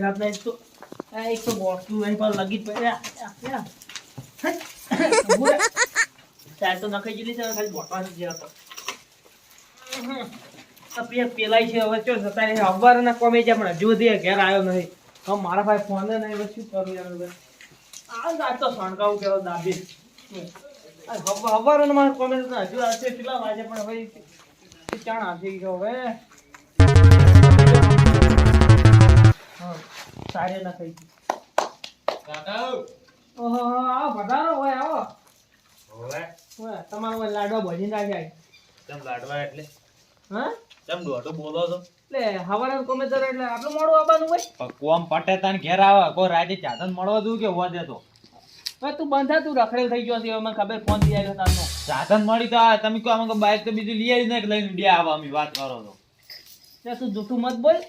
રાતના એક તો બોક્સનું અહીં પર લગી જ પડ્યા ચાર તો નખાઈ ગયેલી છે ખાલી બોટવાની જે હતો પેલાય છે હવે ચો જતા રહે અખબારના કોમે છે પણ હજુ સુધી ઘેર આવ્યો નહીં હવે મારા પાસે ફોન નહીં હવે શું કરું યાર આ તો સણકાવું કેવો દાબી હવારો મારે કોમેન્ટ હજુ આવશે કેટલા વાગે પણ હવે ચાણ આપી ગયો હવે સારે ના ખાઈ ઓહો આવો પધારો હોય આવો તમારો લાડવા ભજી નાખ્યા કેમ લાડવા એટલે હા કેમ દોઢો બોલો છો એટલે હવારે કોમે જરા એટલે આટલું મોડું આવવાનું હોય કોમ પટે તને ઘેર આવે કોઈ રાતે ચાદન મળવા દઉં કે હોવા દેતો હવે તું બંધા તું રખડેલ થઈ ગયો છે મને ખબર ફોન થી આવ્યો તારનો સાધન મળી તો આ તમે કહો અમે બાઈક તો બીજું લઈ આવી ને લઈને બે આવા અમે વાત કરો તો તું જૂઠું મત બોલ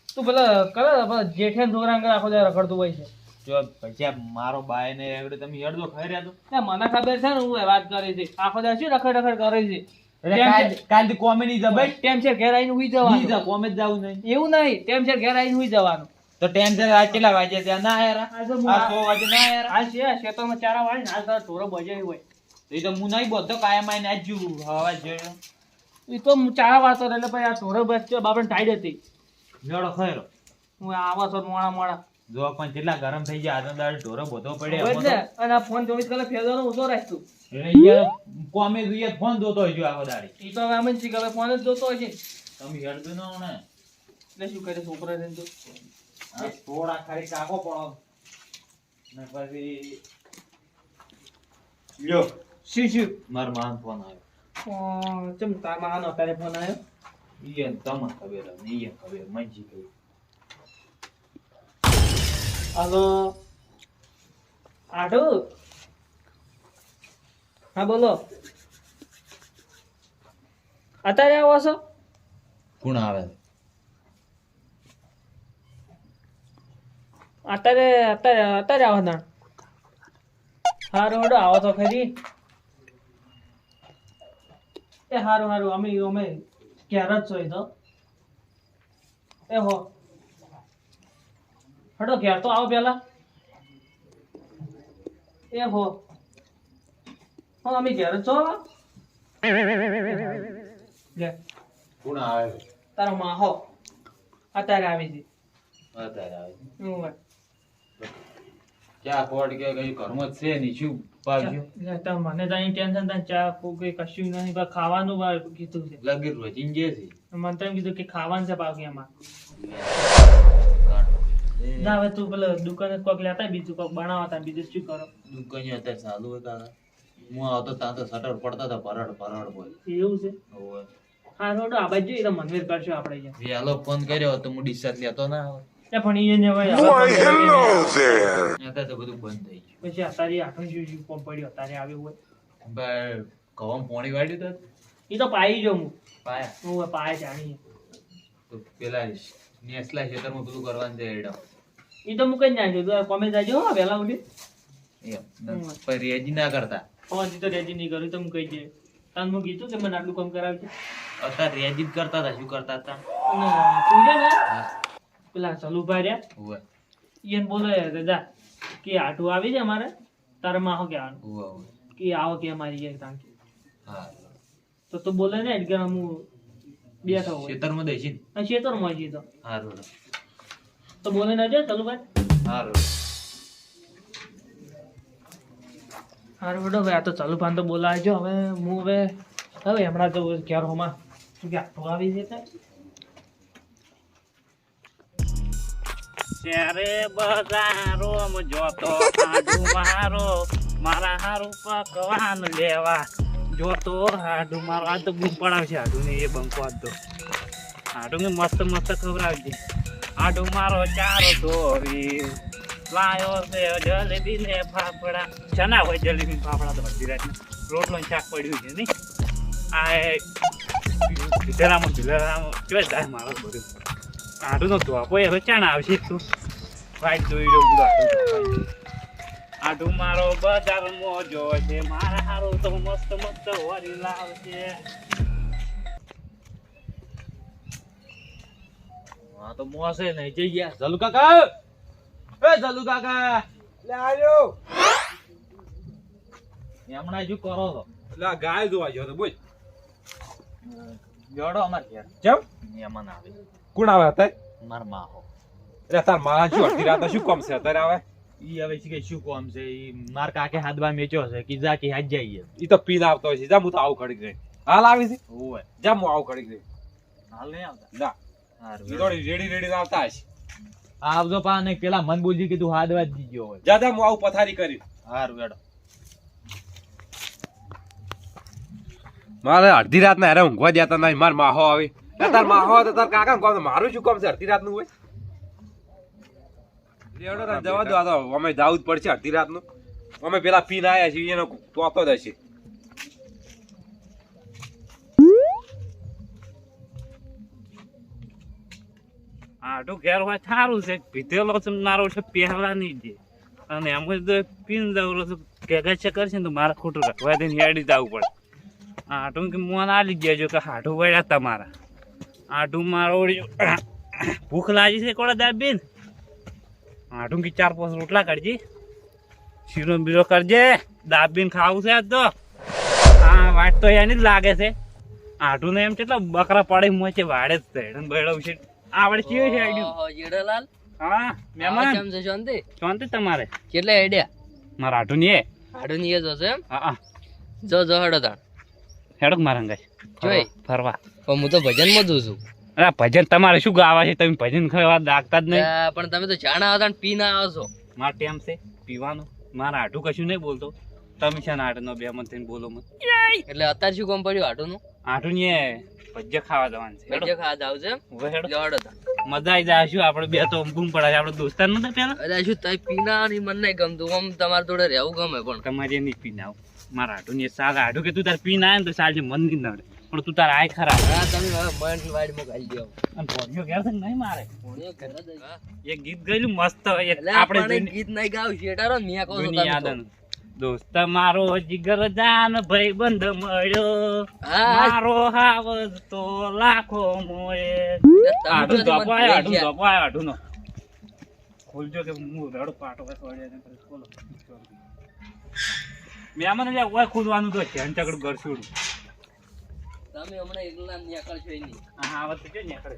તું પેલા કરે જેઠે દોરાંગ આખો દે રખડતું હોય છે જો પછી મારો બાય ને એવડે તમે હેડજો ખાઈ રહ્યા તો મને ખબર છે ને હું વાત કરી છે આખો દે શું રખડ રખડ કરે છે કાલથી કોમેડી જબાઈ ટેમ છે ઘેર આવીને હુઈ જવાનું કોમે જ જવું નહીં એવું નહીં ટેમ છે ઘેર આવીને હુઈ જવાનું તો ટેન્શન આ કેટલા વાગે ત્યાં ના યાર આ 100 વાગે ના યાર હાલ છે ખેતરમાં ચારા વાળી હાલ તારો ઢોરો બજે હોય એ તો હું નહીં બોલતો કાયમ આઈને આજ જુ હવા જોયો એ તો ચારા વાતો એટલે પછી આ ઢોરો બસ બાપણ ટાઈડ હતી મેળો ખરો હું આવા છો મોડા મોડા જો પણ કેટલા ગરમ થઈ ગયા આજનો દાડ ઢોરો બધો પડે એટલે અને આ ફોન 24 કલાક ફેરવાનો ઊંધો રાખતું કોમે જોઈએ ફોન જોતો હોય જો આખો દાડી એ તો હવે અમે શીખ હવે ફોન જ જોતો હોય છે તમે હેડતું ન ને એટલે શું કરે છોકરા ને તો થોડા ખાલી કાકો પડો ને પછી લ્યો શું માર માન ફોન આવ્યો ચમ તાર માનો અત્યારે ફોન આવ્યો ઈયન તમને ખબર ને ઈયન ખબર મંજી કહ્યું હાલો આડો હા બોલો અત્યારે આવો છો કોણ આવે અત્યારે આવો ના હારું હડો આવો તો ખરી એ હારું અમે ક્યારે જ સોઈ તો એ હો હડો ઘેર તો આવો પેલા એ હો હા અમે ઘેર જ છો લે કોણ આવે તારો માં હો અત્યારે આવી છે અત્યારે આવે હું ચા કોડ કે કઈ ઘરમાં જ છે ની શું પાવ્યું મને તો અહીં ટેન્શન થાય ચા કોઈ કશું નહીં પણ ખાવાનું કીધું છે લગી રોજિન જે છે મને તો એમ કીધું કે ખાવાનું છે પાકી એમાં ના હવે તું પેલો દુકાને કોક લેતા બીજું કોક બનાવતા બીજું શું કરો દુકાન અત્યારે ચાલુ હોય તારા હું આવતો ત્યાં તો શટર પડતા હતા ભરડ બોલ એવું છે ઓય હા રોડો આ બાજુ એ તો મનવેર કરશું આપણે અહીંયા વેલો ફોન કર્યો તો હું ડિસ્ચાર્જ લેતો ના આવે પણ એને હવે અત્યારે તો બધું બંધ થઈ ગયું પછી અત્યારે આઠમ શું કોમ પડ્યો અત્યારે આવ્યું હોય ભાઈ કવમ પોણી વાળ્યું તો એ તો પાઈ જો હું પાયા હું પાય જાણી તો પેલા નેસલા ખેતરમાં બધું કરવાનું છે એડા એ તો હું કઈ નાખ્યું તું કોમે જાજો હો વહેલા ઉઠી એમ પર રેજી ના કરતા હજી તો રેજી નહીં કર્યું તો હું કહી દે તને હું કીધું કે મને આટલું કામ કરાવજે અત્યારે રેજી જ કરતા હતા શું કરતા હતા અને તું છે ને પેલા સલુભાઈ રહ્યા ઓય એને બોલે દાદા કે આટું આવી જાય અમારે તારે માં આવો કહેવાનું ઓય કે આવો કે અમારી એક તાંકી હા તો તું બોલે ને એટલે હું બેઠો હોય ખેતરમાં દેશી અને ખેતરમાં છીએ તો હારું તો બોલે ના જાય સલુભાઈ હારું હારું બેટો ભાઈ આ તો ચાલુ પાન તો બોલાવજો હવે હું હવે હમણાં તો ઘેર હોમાં શું કે આટું આવી જશે ત્યારે બજારો જોતો આડુ મારો મારા હારું પકવાન લેવા જોતો આડુ મારો આ તો બૂમ પડાવશે આડુ ને એ બંકો આડો આડુ ને મસ્ત મસ્ત ખવડાવજે આડુ મારો ચારો દોરી લાયો છે જલેબી ને ફાફડા ચના હોય જલેબી ફાફડા તો બધી રાત રોટલો ને શાક પડ્યું છે નહીં આ ભીતરામાં જોઈ જાય મારો બધું આડું નતું આપો હવે ચાણા આવશે તું વાઈટ જોઈ રહ્યો બધું આડું મારો બજારમાં જો છે મારા હારું તો મસ્ત મસ્ત વરી લાવશે હા તો મોસે નહીં જઈ ગયા જલુ કાકા એ જલુ કાકા લે આવ્યો હમણાં શું કરો છો લે ગાય જોવા ગયો તો બોલ જોડો અમાર ઘેર કેમ મહેમાન આવે કોણ આવે અત્યારે માર માહો એટલે તાર મારા શું અડધી રાત શું કામ છે અત્યારે આવે ઈ હવે છે કે શું કોમ છે ઈ માર કાકે હાથમાં મેચ્યો છે કે જા કે હાથ જઈએ ઈ તો પીને આવતો હોય છે જા હું તો આવું ખડી ગઈ હાલ આવી છે ઓય જા હું આવું ખડી ગઈ હાલ નહીં આવતા જા હારું ઈ થોડી રેડી આવતા હશે આવજો પા ને પેલા મન બોલજી કે તું હાથ વાજ દીજો હોય જા જા હું આવું પથારી કરી હારું વેડો મારે અડધી રાત ના હેરે ઊંઘવા દેતા નહીં માર માહો આવે તાર માહો આવે તો તાર કાકા ને કહો મારું શું કામ છે અડધી રાત નું હોય લેવડો રાત જવા દો આ તો અમે જાવું જ પડશે અડધી રાત નું અમે પેલા પીને આયા છીએ એનો તોતો જ હશે આટું ઘેર હોય સારું છે પીધેલો છે મારો છે પહેલા નહીં દે અને એમ જ પીને જવું છું કે છે કરશે ને તો મારે ખોટું રાખવા દઈને હેડી જવું પડે આટું કે મોન આલી ગયા જો કે હાટું વળ્યા તમારા આટું મારો ભૂખ લાગી છે કોડા દાબીન આટું કે 4-5 રોટલા કાઢજી શીરો બીરો કરજે દાબીન ખાવું છે આજ તો હા વાટ તો એની જ લાગે છે આટું ને એમ કેટલા બકરા પડે મોચે વાડે જ છે બળવ છે આવડે ચીયો છે આઈડિયું ઓહો જેડાલાલ હા મહેમાન કેમ છે શાંતિ શાંતિ તમારે કેટલે આઈડિયા મારા આટું ની એ હાડું ની એ જશે એમ હા જો હડો તાણ હેડો મારા અંગાઈ જોઈ ફરવા પણ હું તો ભજન માં દઉં છું અરે ભજન તમારે શું ગાવા છે તમે ભજન ખાવા દાગતા જ નહીં પણ તમે તો જાણા હતા પી ના આવો છો મારા ટેમ છે પીવાનું મારા આટું કશું નહીં બોલતો તમે છે ને આટનો બે મત થઈને બોલો મત એટલે અત્યારે શું કામ પડ્યું હાડું નું આટું ને ભજ્ય ખાવા જવાનું છે હેડો. ભજ્ય ખાવા જાવ છે એમ ઉભો હેડો. લો હડો તાણ મજા આવી જાય શું આપણે બે તો બૂમ પડાય આપણે દોસ્તાર નતા પેલા અરે શું તઈ પીના ની મન નહીં ગમતું આમ તમારે જોડે રહેવું ગમે પણ તમારે નહીં પીને આવ મારા આટું ને સાગ આટું કે તું તાર પીને આવે ને તો સાંજે મન નહીં નડે પણ તું તાર આય ખરા હા તમે હવે મન વાડી માં ગાલી દો અને ભોળિયો ઘેર છે ને નહીં મારે ભણ્યો ઘરે જ. હા. એક ગીત ગયેલું મસ્ત એક એટલે આપણે આપણે જૂની- ગીત નહીં ગાવ શેટારો ને મિયા કહો છો જૂની તમે તો. યાદન દોસ્ત મારો જીગર જાન ભાઈ બંધ મળ્યો હા મારો હાવજ તો લાખો મોએ એટલે તમે આઢું તો મને ધપાય આઢું ભૂલી ગયા. ધપાય આઢું નો ખોલજો કે હું રડો પાટો ખોલે ને પછી ખોલો મહેમાન એટલે ઓય ખોલવાનું તો ધ્યાન ચકડું ગરસુડું તમે હમણાં એકલા નીકળશો નહીં હા આ વખતે જો ને કરે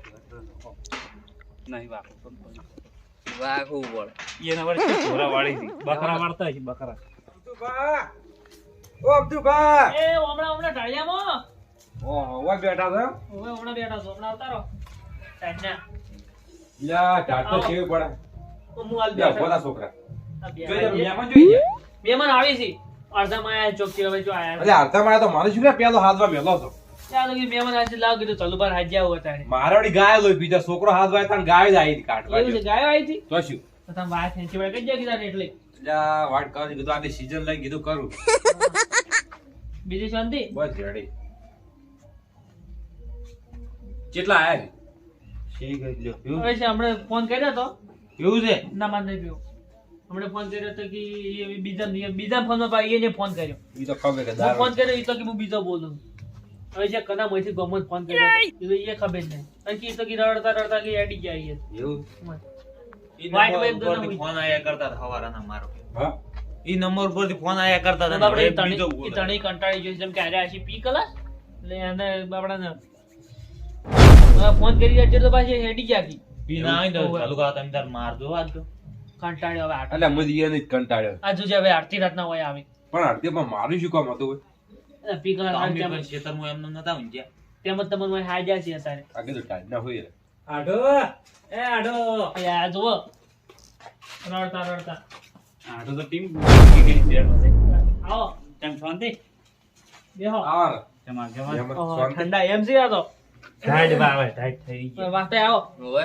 નહીં વાપો વાઘું પડે એને વળી ઘોરા વાળી હતી બકરા વાળતા છે બકરા ઓ અબ્દુભા એ હમણાં ઢાળિયામાં ઓહો ઓય બેઠા છો હવે હમણાં બેઠા છો હમણાં આવતા રહો સાંજના યા ઢાટ તો કેવી પડે તો હું હાલ યા બેઠા. બોલા છોકરા આ બે જોઈએ આવી મહેમાન જોઈએ મહેમાન આવી છે અડધામાં આયા ચોકથી હવે જો આયા એટલે અડધા માળા તો મારે શું લે પેલો હાથમાં મેલો છો ચાલો કે મહેમાન આજે લાવ કીધું ચાલુ બાર હાજ્યા હોય તારે મારે વળી ગાય લોય બીજા છોકરો હાથ વાય તાણ ગાય જ આવી હતી કાઢવા એવું છે ગાયો આવી હતી તો શું તો તમે વાત ખેંચી વળે કઈ જગ્યા કીધા એટલે યા વાટ કરી કીધું આની સીઝન લઈને કીધું કરું બીજી શાંતિ બસ રેડી કેટલા આયા ઠીક છે લ્યો હવે છે હમણાં ફોન કર્યો તો કેવું છે ના માન નહીં પીવું હમણાં ફોન કર્યો તો કે એ બીજા ફોનમાં પાછી એને ફોન કર્યો ઈ તો ખબર કે હું દારૂ ફોન કર્યો એ તો કે હું બીજો બોલું હવે છે કના મોથી ગમો ફોન કર્યો તો એ ખબર જ નહીં અને કે એ તો કે રડતા કે એડી ગયા એવું વાઈટ વાઈટ દોનો ફોન આયા કરતા હતા હવારાના મારો હા ઈ નંબર પરથી ફોન આયા કરતા હતા બાપડે હવે બીજો એ બોલે. તણી કંટાળી ગયો છે, જેમ કે આરે આશી પી કલાક એટલે એને બાપડાને ફોન કરી જાય તો પાછી હેડી ગયા કી પીને આવીને તો ચાલુ કરવા તમે તાર મારજો આજ તો. કંટાળ્યો હવે આટો એટલે મજી એને જ કંટાળ્યો આ જોજે હવે આરતી રાતના હોય આવે પણ અડધેમાં મારું શું કામ હતું એટલે પી કલાક તો અમે તેમ પણ ખેતરમાં એમને નતા ઊંઘ્યા. જ તમને હાજ્યા છે અત્યારે આ કીધું ટાઈમ ના હોય આઢો એ આઢો એ આ જુઓ રડતા આઢો તો ટીમ ક્રિકેટ પ્લેયરનો છે આવો તેમ શાંતિ બેહો આવા જમા જમા એમાં ઓહો, શાંતિ. ઠંડા એમ છે આ તો ટાઈટ બાવે ટાઈટ થઈ ગઈ વાતે આવો ઓવે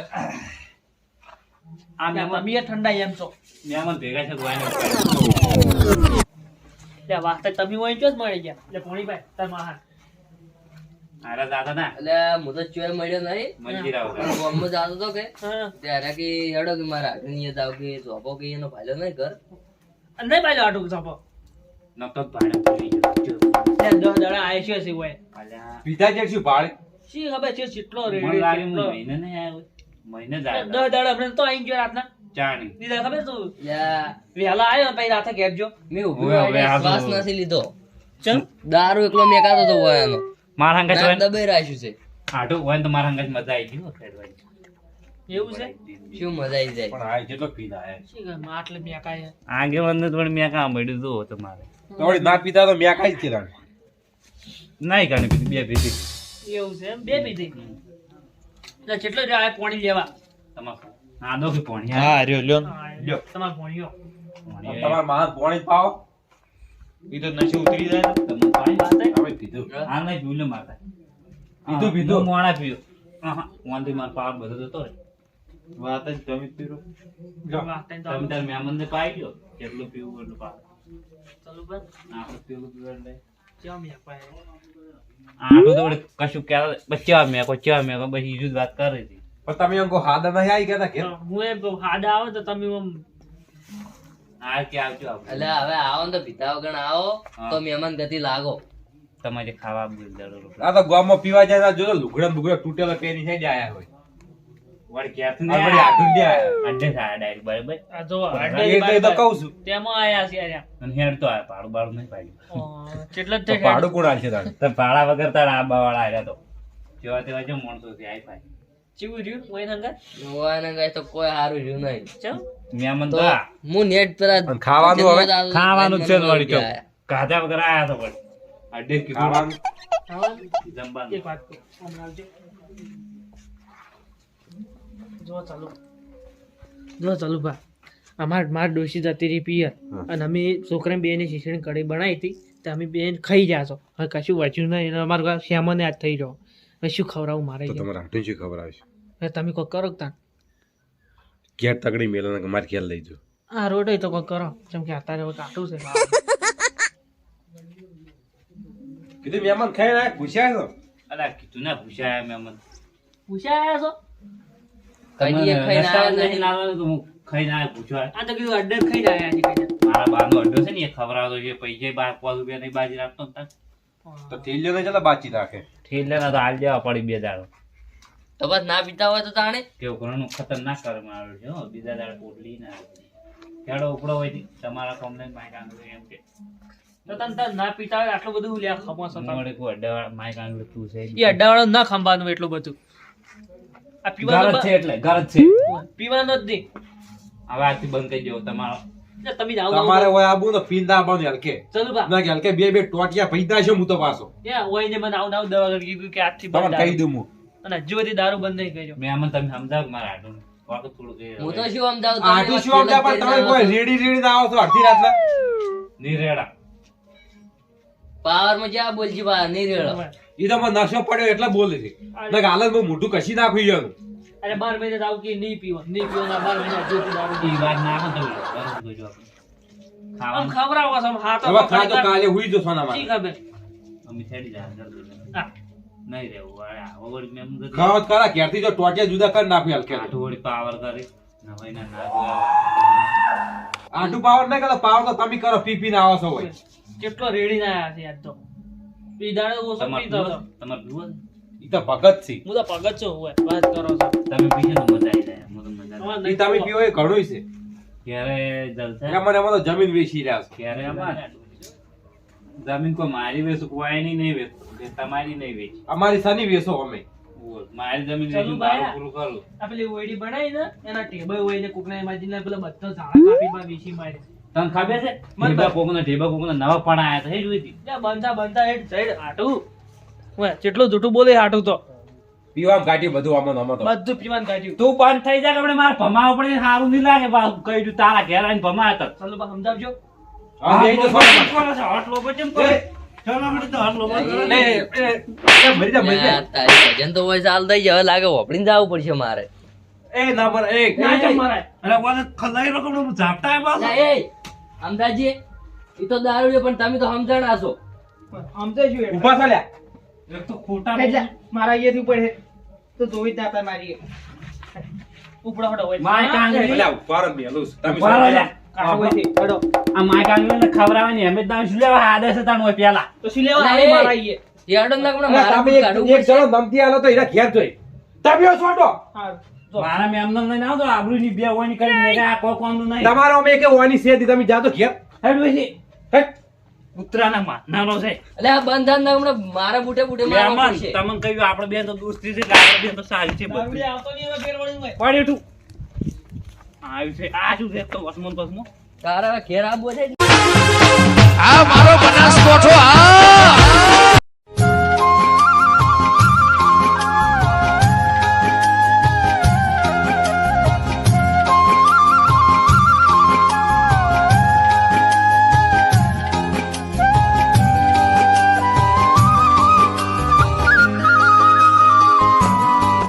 આ મહેમાન તમે ઠંડા એમ છો મહેમાન ભેગા છે ગોવાઈને એટલે વાતે તમે હોય જ મળી ગયા એટલે પોણીભાઈ તાર માહા આરા દાદા ના એટલે હું તો ચોય મળ્યો નહીં મંજીરા વગર ગામમાં જાતો તો કે હા ત્યારે કે હેડો કે મારા હાડું જાવ કે જોપો કે એનો ભાઈલો નહીં કર નહીં પાડ્યો આટું સાપો નતો ભાડા પડી ગયો ત્યાં 10 દાડા આય છે સી હોય અલ્યા પીધા છે શું ભાડે શી ખબર છે કેટલો મને લાગે હું મહિને નહીં આવ્યો મહિને જ 10 આવ્યો દાડા આપણે તો આઈ ગયો રાતના ચાણી દીધા ખબર તું લ્યા, વહેલા આવ્યો પછી રાતે ઘેર જો મેં ઊભી હવે રહીને આ તો- શ્વાસ નથી લીધો. ચમ દારૂ એકલો મેકાતો તો હોય એનો. મારા હંગાત નાક હોય દબાઈ રાખ્યું છે. આટલું હોય ને તો મારા હંગાત મજા આવી ગઈ હો ખેડવાની. એવું છે શું મજા આવી જાય. પણ આ જેટલો પીને આયા શી ખબર, માં આટલે મેકાય આગેવાનને તો પણ મેં કાં મળ્યું તો તમારે તો વળી ના પીતા તો મેં કાંઈ જ કીધા નહીં કાને પીધી બે પીધી એવું છે એમ બે પીધી એટલે જેટલો જ આ પાણી લેવા તમારે આદો કે પોણી હા રહ્યો લ્યો લ્યો. તમારે પાણીઓ તમારા મહાન પોણી જ પાવો ઈ તો નશો ઉતરી જાય ને. તમને પાણી વાત થાય? અમે પીધું આ નહીં પીવું મારતા પીધું, પીધું. હું મોડા પીયો વાંધી મારો પાવર બધો જતો રહે વાત જ તમે જ પીરો. વાહ, તને તો તમે તાર મહેમાનને પાઈ ગયો કેટલું પીવું એટલું પાવ ચાલુ કર આપણે પેલું પીવા એટલે ચમ મેકાય આટલું તો વળી કશું કહેતા બચ્ચા મેકો ચા મેકો બસ ઈ જ વાત કરે છે પણ તમે એમ કહો હાદા નહીં આવી ગયા તા ઘેર? હું એમ કહું હાડા આવે તો તમે આમ આ કે આવજો આપણે એટલે હવે આવો ને તો પીતા વગર આવો હા. તો મહેમાન ગતિ લાગો. તમારે ખાવા બોલ આ તો ગામમાં પીવા જાય જો લુગડા બુગડા તૂટેલા પહેરી સાઈડ આયા હોય વળી ક્યાંથી આ વળી આટલું જ આયા અડધે થાય ડાયરેક્ટ બરાબર આ જો એ તો કહું છું તેમાં આયા છે આયા અને હેડ તો આ ભાડું બાળું નહીં પાડ્યું કેટલા તો ભાડું કોણ આલશે તારે તો ભાડા વગર તારા આબા વાળા આવ્યા તો જેવા તેવા જો માણસો છે આઈ પાય ચીવું રહ્યું ઓય નંગા જોવાને કઈ તો કોઈ સારું રહ્યું નહીં. ચમ મહેમાન તો તો આ હું નેટ પર આ અને ખાવાનું હવે? જન્મદાતા ખાવાનું જ છે ને વળી તો આયા. કાધા વગર આયા તો વળી અડધે કીધું ખાવાનું ખાવાનું જમવાનું એક વાત કહું, હમણાં આવજો. જો ચાલુ ભા માર ડોશી જતી રહી પિયર હા. અને અમે છોકરા બેને શીશણી કઢી બનાવી હતી તો અમે બેન ખાઈ જાશો હવે કશું વચ્યું નહીં અને અમારું શ્યામને યાદ થઈ જાઓ હવે શું ખવડાવું મારે તો અહીંયા? તમારે હાટું શું ખબર આવશે હવે તમે કોઈ કરો તાણ ઘેર તગડી મેલો ને મારે ઘેર લઈ જાઓ આ રોડ તો કોઈ કરો જેમ કે અત્યારે હવે કાઢું છે કીધું મહેમાન ખાઈ ના પૂછ્યા છો અલા કીધું ના પૂછાયા મહેમાન પૂછ્યા આવ્યા છો કઈ દી ખાઈને રસ્તામાં આયા નહીં નહીં. લાવવાનું તો હું ખાઈને આવ્યો પૂછવા આ તો કીધું અડ્ડર ખાઈ જાય આજે ખાઈ મારા બારનો અડ્ડો છે ને એ ખવડાવતો છે પૈસા 5 રૂપિયા ની બાજી રાખતો ને તાર. તો થેલીઓ ને ચાલો બાચી રાખે ઠેલે ના તો હાલ જવા પડી બે દાડો તો બસ ના પીતા હોય તો તાણે કેવું ઘણું ખતરનાક કરવામાં આવ્યું છે હો. બીજા દાડે પોટલી ના ખેડો ઉપડો હોય થી તમારા કોમને માઇક આંગળી એમ કે તો તને તાર ના પીતા હોય આટલું બધું લ્યા ખમો છો તમે. મોડે કોઈ અડ્ડા માઇક આંગળી તું છે એ અડ્ડાવાળો ના ખંભાનું એટલું બધું આ પીવાનું ઘર જ છે એટલે ઘર જ છે પીવાનો જ નહીં હવે આજથી બંધ કરી દેવો તમારો એટલે તમે જાઓ તમારે હોય આબુ તો પીન ના આવવાનું હલકે ચાલુ ભા ના કે હલકે બે બે ટોટિયા પૈદા છે હું તો પાછો ત્યાં હોય ને મને આવું દવા કરી કીધું કે આજથી બંધ તમને કહી દારૂ. દઉં હું અને હજુ બધી દારૂ બંધ નહીં કર્યો મેં આમાં તમે સમજાવ કે મારા આટલું વાકો થોડું કે હું તો શું સમજાવું આટલું શું સમજા પણ તમે કોઈ રેડી રેડી ના આવો છો અડધી રાતના નીરેડા પાવર માં જ્યાં બોલજી બા નહીં રેડો. ઈ તો મને નશો પડ્યો એટલે બોલે છે ના કે હાલત બહુ મોટું કશી નાખ્યું યાર અરે 12 મહિને દારૂ કે નહીં પીવો ના 12 મહિના હજુ સુધી દારૂ એ વાત ના પણ તમે બરોબર જોજો આપણે આમ ખાવાનું ખવડાવો છો, આમ હાથો હવે ખા તો પકડી કાલે હુઈ જો સોના શી માં ખબર અમે છેડી જાય અંદર હા. નહીં રહેવું આ વળી મેં એમ ખાવત કરા ઘેરથી જો ટોટિયા જુદા કરી નાખ્યું હલકે આઠું વળી પાવર કરી નવાઈ ના ના આટલું પાવર ના કરો પાવર તો તમે કરો પી પીને આવો છો હોય કેટલો રેડી ના આયા છે યાદ તો ઈ દાડે ઓછો પીતો હતો. તમારે જુઓ ને, ઈ તો ભગત છે હું તો પગત છું હોય વાત કરો છો તમે પીશો ને મજા આવી જાય હું તો મજા અમારે ઈ નહીં તમે પીવો. પીવો એ ઘણું છે ક્યારે જલસા એમાં ને એમાં તો જમીન વેચી રહ્યા છો ક્યારે અમારે જમીન કોઈ મારી વેચું કોઈ નહીં વેચું કે તમારી નહીં વેચી અમારી સની વેચો અમે બોલ, મારી જમીન ચાલુ વેચું ભાઈ. મારું પૂરું કરું આ પેલી ઓયડી બનાવી ને એના ટેબલ હોય ને કોકના ઇમેજિન પેલા બધા ઝાડા કાપી માં વીસી મારી તને ખબર છે મને ઢેબા કોકના નવા પણ આયા હતા એ જોઈ હતી ત્યાં બનતા હેડ સાઈડ આટું હોય જેટલું જૂઠું બોલે આટું તો પીવામાં કાઢી બધું આમાં આમાં તો બધું પીવાનું કાઢ્યું તું બંધ થઈ જાય આપણે મારે ભમાવો પડે સારું નહીં લાગે પાછું કહી દઉં તારા ઘેર આવીને ભમા હતા ચાલો બા સમજાવજો હા, એ તો સોનામાં. મરી જા, મરી જા. યાર, તારી ભજન તો હોય ચાલ થઈ જાય હવે લાગે વપડીને જવું પડશે મારે. એ ના પર એ ના ચમ મારાય. લા, એ અમદાજી ઈ તો દારૂ છે પણ તમે તો સમજણા છો. સમજાય શું ઊભા થા લ્યા. એક તો ખોટા એટલે મારા અહીંયાથી ઉપર હે. તો જોઈ જ ના મારી ઉપડા હડો હોય માય કાંગરી. અલ્યા, ઉભા રહો, મેલું છે. તમે ઉભા રહો લ્યા. કાઢો હોયથી, હડો. આ માય કાંગરી ને ખવડાવવાની અમે તો શું લેવા આદે છે તાણ હોય પેલા તો શું લેવા ના, આવે એ. મારા અહીંયા? ઈ અડો ના પણ અલ્યા, મારા તમે પણ કાઢવું એક પડશે. જણો નમતી આલો તો એના ઘેર જોઈ. તમે છોટો. હારું. મારા મેમને લઈને આવતો આબરૂની બે હોય ની કરીને મેં આ કોઈ કોમનું નહીં તમારો અમે કે ઓની છે તમે જાતો ઘેર હેડ વેસી હેટ. કૂતરાના મારનારો છે એટલે આ બંધન ને હમણાં મારા બુટે બુટે મારવા મહેમાન, પડશે. તમને કહ્યું આપણે બે તો દોસ્તી છે એટલે આપણે બે તો સારી છે બધી. દારૂડિયા આવતો નહીં હવે ફેરવણી હોય. પડ્યું તું આવ્યું છે આ શું છે તો વસમો તારા ઘેર આબુ છે આ મારો બનાસકોઠો આ